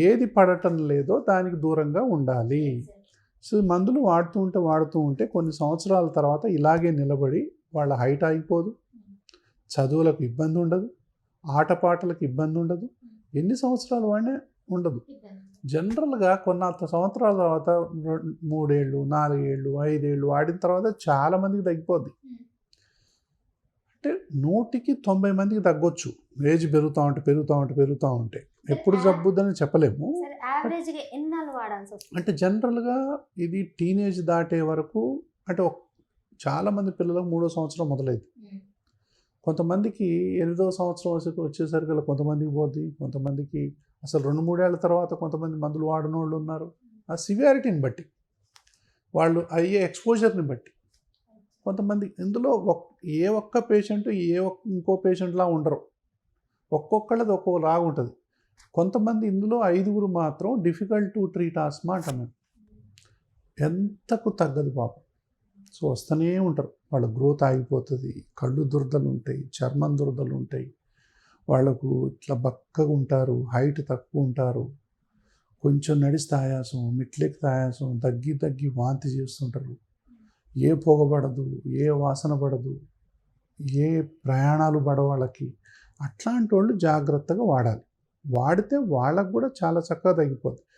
ఏది పడటం లేదో దానికి దూరంగా ఉండాలి. సో మందులు వాడుతూ ఉంటే కొన్ని సంవత్సరాల తర్వాత ఇలాగే నిలబడి వాళ్ళ హైట్ ఆగిపోదు, చదువులకు ఇబ్బంది ఉండదు, ఆటపాటలకు ఇబ్బంది ఉండదు, ఎన్ని సంవత్సరాలు వాడినా ఉండదు. జనరల్గా కొన్నంత సంవత్సరాల తర్వాత 3 ఏళ్ళు 4 ఏళ్ళు 5 ఏళ్ళు వాడిన తర్వాత చాలామందికి తగ్గిపోద్ది. అంటే 100కి 90 మందికి తగ్గొచ్చు. ఏజ్ పెరుగుతూ ఉంటే ఎప్పుడు జబ్బుద్దని చెప్పలేము. అంటే జనరల్గా ఇది టీనేజ్ దాటే వరకు, అంటే చాలామంది పిల్లలకు 3వ సంవత్సరం మొదలైంది. కొంతమందికి 8వ సంవత్సరం వచ్చేసరికి కొంతమందికి పోద్ది, కొంతమందికి అసలు 2-3 ఏళ్ల తర్వాత కొంతమంది మందులు వాడినోళ్ళు ఉన్నారు. ఆ సివియారిటీని బట్టి, వాళ్ళు అయ్యే ఎక్స్పోజర్ని బట్టి. కొంతమంది ఇందులో ఏ ఒక్క పేషెంట్ ఇంకో పేషెంట్లా ఉండరు, ఒక్కొక్కళ్ళది ఒక్కోలాగా ఉంటుంది. కొంతమంది ఇందులో 5గురు మాత్రం డిఫికల్ట్ టు ట్రీట్ ఆస్మా అంటాం మేము. ఎంతకు తగ్గదు పాపం. సో వస్తూనే ఉంటారు. వాళ్ళ గ్రోత్ ఆగిపోతుంది, కళ్ళు దురదలు ఉంటాయి, చర్మం దురదలు ఉంటాయి, వాళ్ళకు ఇట్లా బక్కగా ఉంటారు, హైట్ తక్కువ ఉంటారు, కొంచెం నడిస్తే ఆయాసం, మెట్లెక్కితే ఆయాసం, తగ్గి వాంతి చేస్తుంటారు, ఏ పొగ పడదు, ఏ వాసన పడదు, ఏ ప్రయాణాలు పడవు వాళ్ళకి. అట్లాంటి వాళ్ళు జాగ్రత్తగా వాడాలి. వాడితే వాళ్ళకు కూడా చాలా చక్కగా తగ్గిపోతుంది.